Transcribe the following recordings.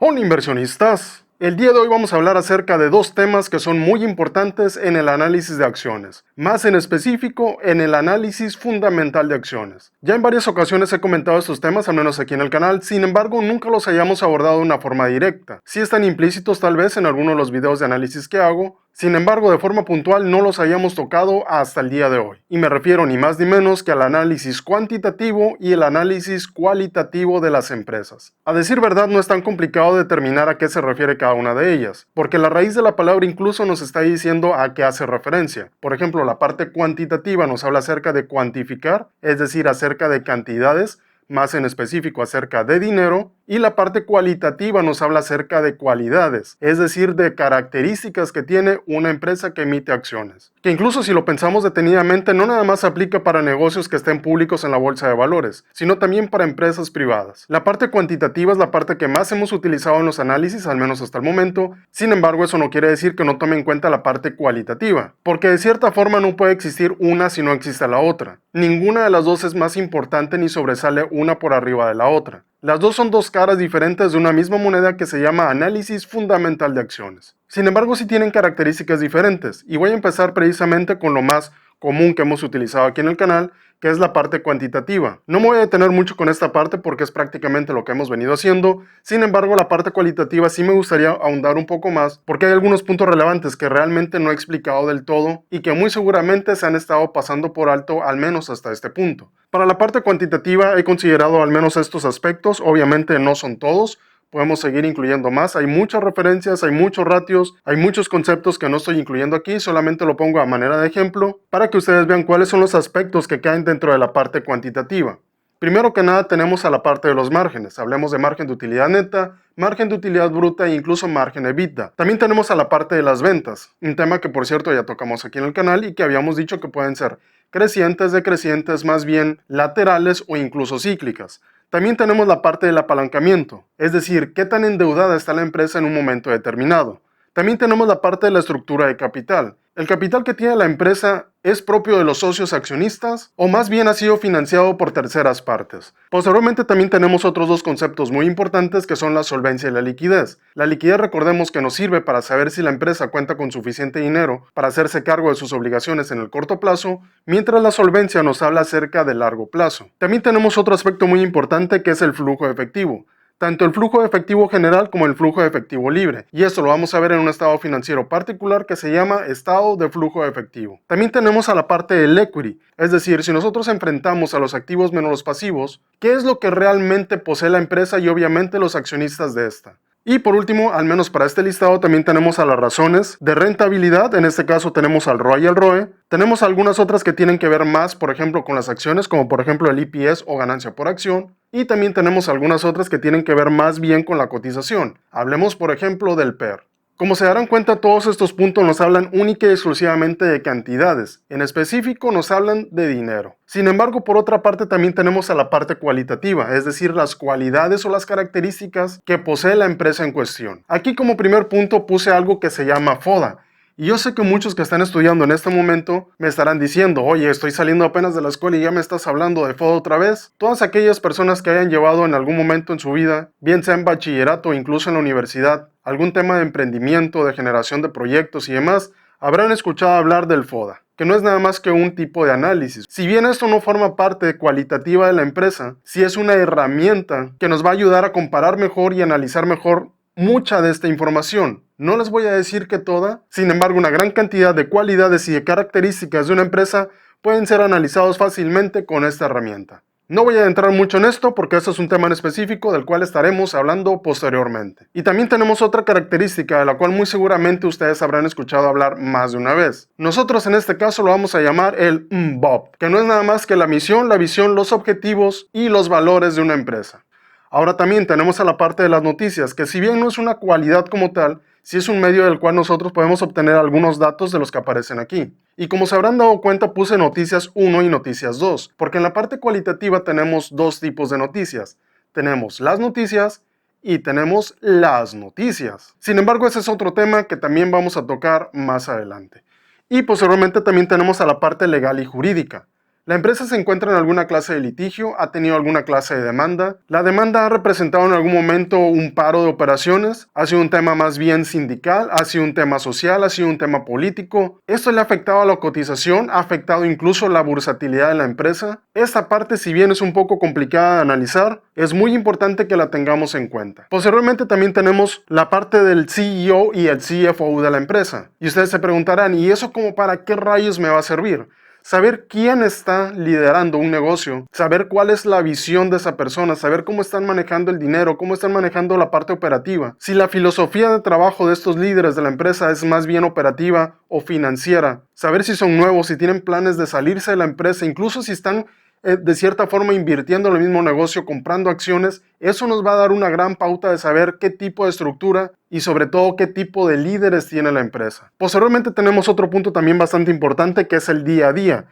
Hola inversionistas, el día de hoy vamos a hablar acerca de dos temas que son muy importantes en el análisis de acciones, más en específico en el análisis fundamental de acciones. Ya en varias ocasiones he comentado estos temas, al menos aquí en el canal, sin embargo nunca los hayamos abordado de una forma directa. Sí están implícitos tal vez en algunos de los videos de análisis que hago, sin embargo, de forma puntual no los hayamos tocado hasta el día de hoy. Y me refiero ni más ni menos que al análisis cuantitativo y el análisis cualitativo de las empresas. A decir verdad, no es tan complicado determinar a qué se refiere cada una de ellas, porque la raíz de la palabra incluso nos está diciendo a qué hace referencia. Por ejemplo, la parte cuantitativa nos habla acerca de cuantificar, es decir, acerca de cantidades, más en específico acerca de dinero, y la parte cualitativa nos habla acerca de cualidades, es decir, de características que tiene una empresa que emite acciones. Que incluso si lo pensamos detenidamente, no nada más aplica para negocios que estén públicos en la bolsa de valores, sino también para empresas privadas. La parte cuantitativa es la parte que más hemos utilizado en los análisis, al menos hasta el momento. Sin embargo, eso no quiere decir que no tome en cuenta la parte cualitativa, porque de cierta forma no puede existir una si no existe la otra. Ninguna de las dos es más importante ni sobresale una por arriba de la otra. Las dos son dos caras diferentes de una misma moneda que se llama análisis fundamental de acciones. Sin embargo, sí tienen características diferentes, y voy a empezar precisamente con lo más común que hemos utilizado aquí en el canal, que es la parte cuantitativa. No me voy a detener mucho con esta parte porque es prácticamente lo que hemos venido haciendo. Sin embargo, la parte cualitativa sí me gustaría ahondar un poco más porque hay algunos puntos relevantes que realmente no he explicado del todo y que muy seguramente se han estado pasando por alto al menos hasta este punto. Para la parte cuantitativa he considerado al menos estos aspectos, obviamente no son todos. Podemos seguir incluyendo más, hay muchas referencias, hay muchos ratios, hay muchos conceptos que no estoy incluyendo aquí, solamente lo pongo a manera de ejemplo para que ustedes vean cuáles son los aspectos que caen dentro de la parte cuantitativa. Primero que nada tenemos a la parte de los márgenes, hablemos de margen de utilidad neta, margen de utilidad bruta e incluso margen EBITDA. También tenemos a la parte de las ventas, un tema que por cierto ya tocamos aquí en el canal y que habíamos dicho que pueden ser crecientes, decrecientes, más bien laterales o incluso cíclicas. También tenemos la parte del apalancamiento, es decir, qué tan endeudada está la empresa en un momento determinado. También tenemos la parte de la estructura de capital. ¿El capital que tiene la empresa es propio de los socios accionistas o más bien ha sido financiado por terceras partes? Posteriormente también tenemos otros dos conceptos muy importantes que son la solvencia y la liquidez. La liquidez, recordemos que nos sirve para saber si la empresa cuenta con suficiente dinero para hacerse cargo de sus obligaciones en el corto plazo, mientras la solvencia nos habla acerca del largo plazo. También tenemos otro aspecto muy importante que es el flujo de efectivo. Tanto el flujo de efectivo general como el flujo de efectivo libre. Y esto lo vamos a ver en un estado financiero particular que se llama estado de flujo de efectivo. También tenemos a la parte del equity, es decir, si nosotros enfrentamos a los activos menos los pasivos, ¿qué es lo que realmente posee la empresa y obviamente los accionistas de esta? Y por último, al menos para este listado, también tenemos a las razones de rentabilidad, en este caso tenemos al ROI y al ROE. Tenemos algunas otras que tienen que ver más, por ejemplo, con las acciones, como por ejemplo el EPS o ganancia por acción. Y también tenemos algunas otras que tienen que ver más bien con la cotización. Hablemos, por ejemplo, del PER. Como se darán cuenta, todos estos puntos nos hablan única y exclusivamente de cantidades. En específico, nos hablan de dinero. Sin embargo, por otra parte, también tenemos a la parte cualitativa, es decir, las cualidades o las características que posee la empresa en cuestión. Aquí como primer punto puse algo que se llama FODA. Y yo sé que muchos que están estudiando en este momento me estarán diciendo, oye, estoy saliendo apenas de la escuela y ya me estás hablando de FODA otra vez. Todas aquellas personas que hayan llevado en algún momento en su vida, bien sea en bachillerato o incluso en la universidad, algún tema de emprendimiento, de generación de proyectos y demás, habrán escuchado hablar del FODA, que no es nada más que un tipo de análisis. Si bien esto no forma parte cualitativa de la empresa, sí es una herramienta que nos va a ayudar a comparar mejor y analizar mejor mucha de esta información. No les voy a decir que toda, sin embargo una gran cantidad de cualidades y de características de una empresa pueden ser analizados fácilmente con esta herramienta. No voy a entrar mucho en esto porque esto es un tema en específico del cual estaremos hablando posteriormente. Y también tenemos otra característica de la cual muy seguramente ustedes habrán escuchado hablar más de una vez. Nosotros en este caso lo vamos a llamar el MBOP, que no es nada más que la misión, la visión, los objetivos y los valores de una empresa. Ahora también tenemos a la parte de las noticias, que si bien no es una cualidad como tal, sí es un medio del cual nosotros podemos obtener algunos datos de los que aparecen aquí. Y como se habrán dado cuenta, puse noticias 1 y noticias 2, porque en la parte cualitativa tenemos dos tipos de noticias. Tenemos las noticias y tenemos las noticias. Sin embargo, ese es otro tema que también vamos a tocar más adelante. Y posteriormente también tenemos a la parte legal y jurídica. La empresa se encuentra en alguna clase de litigio, ha tenido alguna clase de demanda. La demanda ha representado en algún momento un paro de operaciones, ha sido un tema más bien sindical, ha sido un tema social, ha sido un tema político. Esto le ha afectado a la cotización, ha afectado incluso la bursatilidad de la empresa. Esta parte, si bien es un poco complicada de analizar, es muy importante que la tengamos en cuenta. Posteriormente también tenemos la parte del CEO y el CFO de la empresa. Y ustedes se preguntarán, ¿y eso como para qué rayos me va a servir? Saber quién está liderando un negocio, saber cuál es la visión de esa persona, saber cómo están manejando el dinero, cómo están manejando la parte operativa. Si la filosofía de trabajo de estos líderes de la empresa es más bien operativa o financiera, saber si son nuevos, si tienen planes de salirse de la empresa, incluso si están de cierta forma invirtiendo en el mismo negocio, comprando acciones, eso nos va a dar una gran pauta de saber qué tipo de estructura y sobre todo qué tipo de líderes tiene la empresa. Posteriormente tenemos otro punto también bastante importante que es el día a día.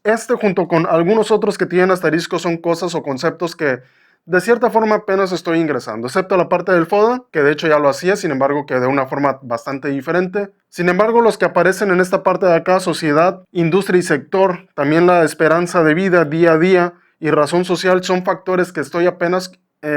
Este junto con algunos otros que tienen asteriscos son cosas o conceptos que de cierta forma apenas estoy ingresando, excepto la parte del FODA, que de hecho ya lo hacía, sin embargo que de una forma bastante diferente. Sin embargo, los que aparecen en esta parte de acá, sociedad, industria y sector, también la esperanza de vida día a día y razón social son factores que estoy apenas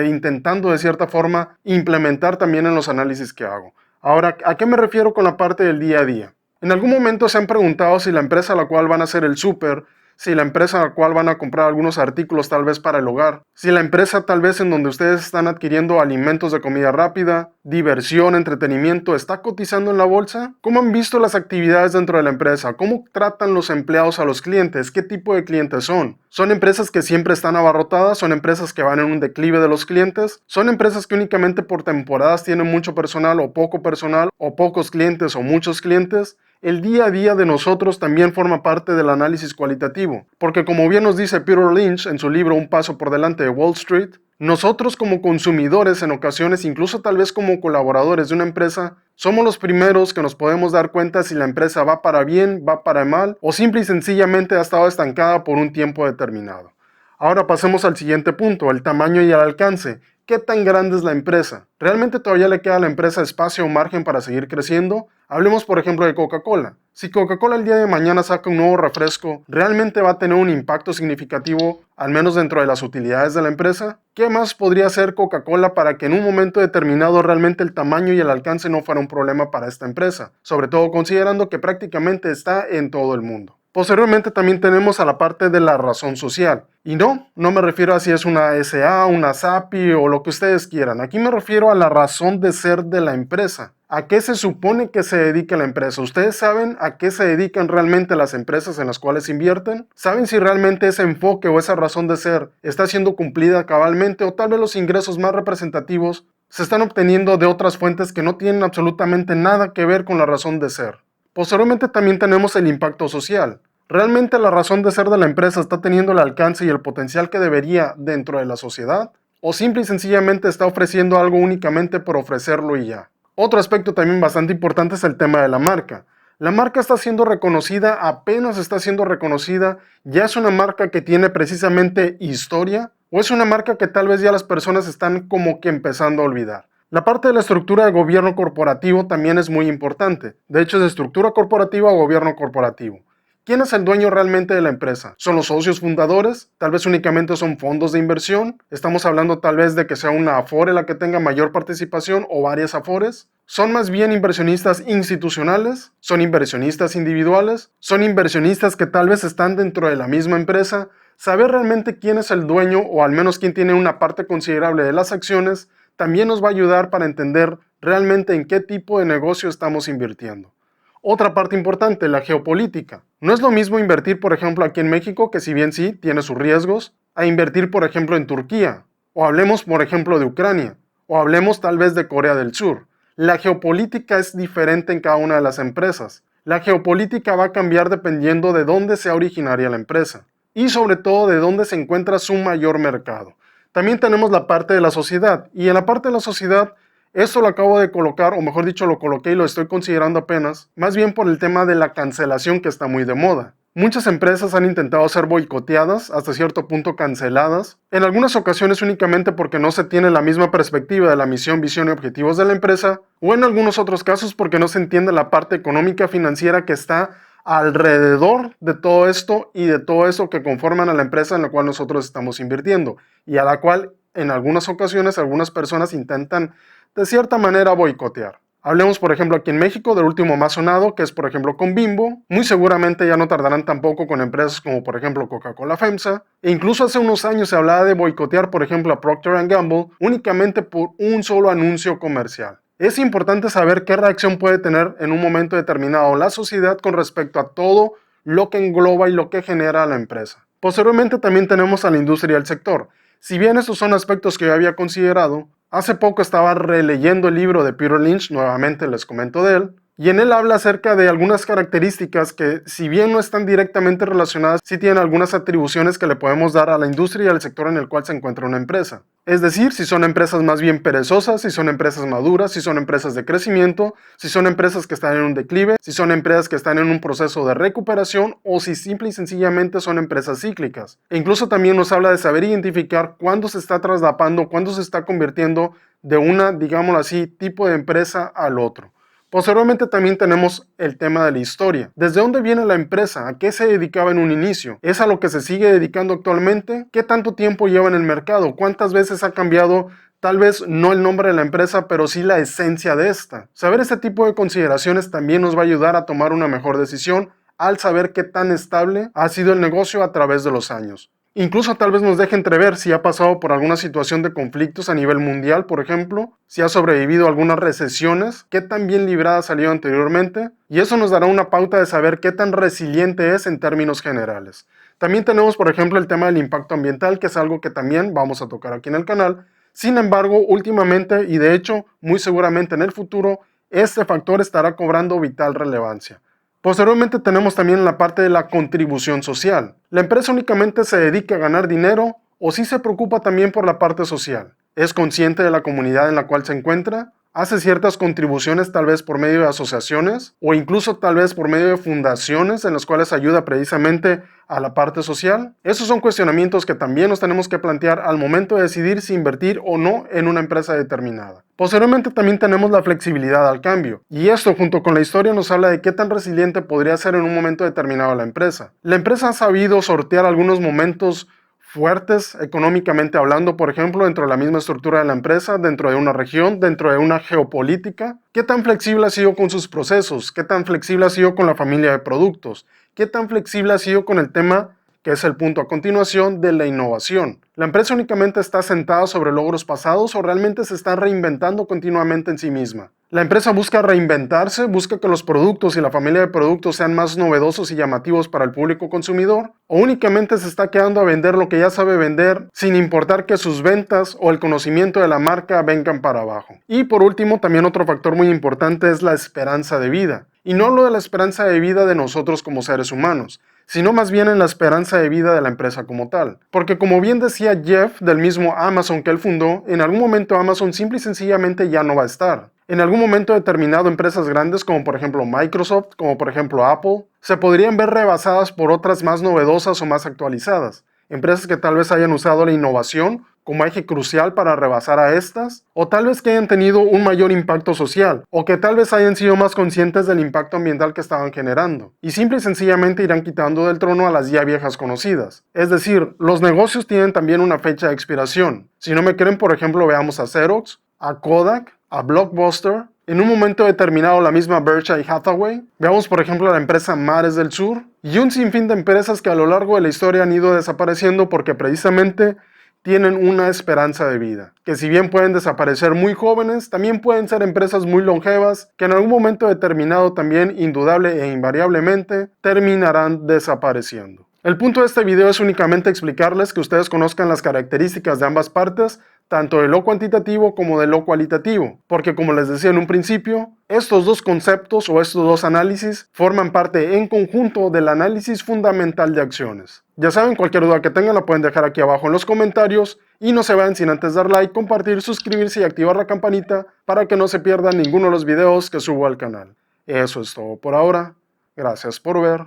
intentando de cierta forma implementar también en los análisis que hago. Ahora, ¿a qué me refiero con la parte del día a día? En algún momento se han preguntado si la empresa a la cual van a hacer el súper, si la empresa a la cual van a comprar algunos artículos tal vez para el hogar, si la empresa tal vez en donde ustedes están adquiriendo alimentos de comida rápida, diversión, entretenimiento, está cotizando en la bolsa. ¿Cómo han visto las actividades dentro de la empresa? ¿Cómo tratan los empleados a los clientes? ¿Qué tipo de clientes son? ¿Son empresas que siempre están abarrotadas? ¿Son empresas que van en un declive de los clientes? ¿Son empresas que únicamente por temporadas tienen mucho personal o poco personal o pocos clientes o muchos clientes? El día a día de nosotros también forma parte del análisis cualitativo, porque como bien nos dice Peter Lynch en su libro Un paso por delante de Wall Street, nosotros como consumidores en ocasiones, incluso tal vez como colaboradores de una empresa, somos los primeros que nos podemos dar cuenta si la empresa va para bien, va para mal o simple y sencillamente ha estado estancada por un tiempo determinado. Ahora pasemos al siguiente punto, el tamaño y el alcance. ¿Qué tan grande es la empresa? ¿Realmente todavía le queda a la empresa espacio o margen para seguir creciendo? Hablemos por ejemplo de Coca-Cola. Si Coca-Cola el día de mañana saca un nuevo refresco, ¿realmente va a tener un impacto significativo, al menos dentro de las utilidades de la empresa? ¿Qué más podría hacer Coca-Cola para que en un momento determinado realmente el tamaño y el alcance no fuera un problema para esta empresa? Sobre todo considerando que prácticamente está en todo el mundo. Posteriormente también tenemos a la parte de la razón social. Y no me refiero a si es una SA, una SAPI o lo que ustedes quieran. Aquí me refiero a la razón de ser de la empresa. ¿A qué se supone que se dedica la empresa? ¿Ustedes saben a qué se dedican realmente las empresas en las cuales invierten? ¿Saben si realmente ese enfoque o esa razón de ser está siendo cumplida cabalmente o tal vez los ingresos más representativos se están obteniendo de otras fuentes que no tienen absolutamente nada que ver con la razón de ser? Posteriormente también tenemos el impacto social. ¿Realmente la razón de ser de la empresa está teniendo el alcance y el potencial que debería dentro de la sociedad? ¿O simple y sencillamente está ofreciendo algo únicamente por ofrecerlo y ya? Otro aspecto también bastante importante es el tema de la marca. La marca está siendo reconocida, apenas está siendo reconocida, ya es una marca que tiene precisamente historia, o es una marca que tal vez ya las personas están como que empezando a olvidar. La parte de la estructura de gobierno corporativo también es muy importante. De hecho, es de estructura corporativa o gobierno corporativo. ¿Quién es el dueño realmente de la empresa? ¿Son los socios fundadores? ¿Tal vez únicamente son fondos de inversión? ¿Estamos hablando tal vez de que sea una Afore la que tenga mayor participación o varias Afores? ¿Son más bien inversionistas institucionales? ¿Son inversionistas individuales? ¿Son inversionistas que tal vez están dentro de la misma empresa? Saber realmente quién es el dueño o al menos quién tiene una parte considerable de las acciones también nos va a ayudar para entender realmente en qué tipo de negocio estamos invirtiendo. Otra parte importante, la geopolítica. No es lo mismo invertir, por ejemplo, aquí en México, que si bien sí tiene sus riesgos, a invertir, por ejemplo, en Turquía, o hablemos, por ejemplo, de Ucrania, o hablemos tal vez de Corea del Sur. La geopolítica es diferente en cada una de las empresas. La geopolítica va a cambiar dependiendo de dónde sea originaria la empresa, y sobre todo de dónde se encuentra su mayor mercado. También tenemos la parte de la sociedad, y en la parte de la sociedad, esto lo acabo de colocar, o mejor dicho, lo coloqué y lo estoy considerando apenas, más bien por el tema de la cancelación que está muy de moda. Muchas empresas han intentado ser boicoteadas, hasta cierto punto canceladas, en algunas ocasiones únicamente porque no se tiene la misma perspectiva de la misión, visión y objetivos de la empresa, o en algunos otros casos porque no se entiende la parte económica financiera que está alrededor de todo esto y de todo eso que conforman a la empresa en la cual nosotros estamos invirtiendo y a la cual en algunas ocasiones algunas personas intentan de cierta manera boicotear. Hablemos, por ejemplo, aquí en México del último más sonado, que es, por ejemplo, con Bimbo. Muy seguramente ya no tardarán tampoco con empresas como, por ejemplo, Coca-Cola FEMSA. E incluso hace unos años se hablaba de boicotear, por ejemplo, a Procter & Gamble únicamente por un solo anuncio comercial. Es importante saber qué reacción puede tener en un momento determinado la sociedad con respecto a todo lo que engloba y lo que genera la empresa. Posteriormente también tenemos a la industria y el sector. Si bien estos son aspectos que yo había considerado, hace poco estaba releyendo el libro de Peter Lynch, nuevamente les comento de él, y en él habla acerca de algunas características que, si bien no están directamente relacionadas, sí tienen algunas atribuciones que le podemos dar a la industria y al sector en el cual se encuentra una empresa. Es decir, si son empresas más bien perezosas, si son empresas maduras, si son empresas de crecimiento, si son empresas que están en un declive, si son empresas que están en un proceso de recuperación o si simple y sencillamente son empresas cíclicas. E incluso también nos habla de saber identificar cuándo se está traslapando, cuándo se está convirtiendo de una, digámoslo así, tipo de empresa al otro. Posteriormente también tenemos el tema de la historia. ¿Desde dónde viene la empresa? ¿A qué se dedicaba en un inicio? ¿Es a lo que se sigue dedicando actualmente? ¿Qué tanto tiempo lleva en el mercado? ¿Cuántas veces ha cambiado tal vez no el nombre de la empresa, pero sí la esencia de esta? Saber este tipo de consideraciones también nos va a ayudar a tomar una mejor decisión al saber qué tan estable ha sido el negocio a través de los años. Incluso tal vez nos deje entrever si ha pasado por alguna situación de conflictos a nivel mundial, por ejemplo, si ha sobrevivido a algunas recesiones, qué tan bien librada salió anteriormente, y eso nos dará una pauta de saber qué tan resiliente es en términos generales. También tenemos, por ejemplo, el tema del impacto ambiental, que es algo que también vamos a tocar aquí en el canal. Sin embargo, últimamente, y de hecho, muy seguramente en el futuro, este factor estará cobrando vital relevancia. Posteriormente tenemos también la parte de la contribución social. La empresa únicamente se dedica a ganar dinero o sí se preocupa también por la parte social. Es consciente de la comunidad en la cual se encuentra, hace ciertas contribuciones tal vez por medio de asociaciones o incluso tal vez por medio de fundaciones en las cuales ayuda precisamente a la parte social. Esos son cuestionamientos que también nos tenemos que plantear al momento de decidir si invertir o no en una empresa determinada. Posteriormente también tenemos la flexibilidad al cambio, y esto junto con la historia nos habla de qué tan resiliente podría ser en un momento determinado la empresa. La empresa ha sabido sortear algunos momentos fuertes económicamente hablando, por ejemplo, dentro de la misma estructura de la empresa, dentro de una región, dentro de una geopolítica. ¿Qué tan flexible ha sido con sus procesos? ¿Qué tan flexible ha sido con la familia de productos? ¿Qué tan flexible ha sido con el tema, que es el punto a continuación, de la innovación? ¿La empresa únicamente está sentada sobre logros pasados o realmente se está reinventando continuamente en sí misma? La empresa busca reinventarse, busca que los productos y la familia de productos sean más novedosos y llamativos para el público consumidor, o únicamente se está quedando a vender lo que ya sabe vender sin importar que sus ventas o el conocimiento de la marca vengan para abajo. Y por último, también otro factor muy importante es la esperanza de vida. Y no hablo de la esperanza de vida de nosotros como seres humanos, sino más bien en la esperanza de vida de la empresa como tal. Porque como bien decía Jeff del mismo Amazon que él fundó, en algún momento Amazon simple y sencillamente ya no va a estar. En algún momento determinado empresas grandes como por ejemplo Microsoft, como por ejemplo Apple, se podrían ver rebasadas por otras más novedosas o más actualizadas. Empresas que tal vez hayan usado la innovación como eje crucial para rebasar a estas, o tal vez que hayan tenido un mayor impacto social, o que tal vez hayan sido más conscientes del impacto ambiental que estaban generando, y simple y sencillamente irán quitando del trono a las ya viejas conocidas. Es decir, los negocios tienen también una fecha de expiración. Si no me creen, por ejemplo, veamos a Xerox, a Kodak, a Blockbuster, en un momento determinado la misma Berkshire Hathaway. Veamos por ejemplo a la empresa Mares del Sur y un sinfín de empresas que a lo largo de la historia han ido desapareciendo porque precisamente tienen una esperanza de vida, que si bien pueden desaparecer muy jóvenes, también pueden ser empresas muy longevas, que en algún momento determinado también indudable e invariablemente terminarán desapareciendo. El punto de este video es únicamente explicarles que ustedes conozcan las características de ambas partes, tanto de lo cuantitativo como de lo cualitativo, porque como les decía en un principio, estos dos conceptos o estos dos análisis forman parte en conjunto del análisis fundamental de acciones. Ya saben, cualquier duda que tengan la pueden dejar aquí abajo en los comentarios y no se vayan sin antes dar like, compartir, suscribirse y activar la campanita para que no se pierdan ninguno de los videos que subo al canal. Eso es todo por ahora. Gracias por ver.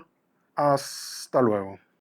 Hasta luego.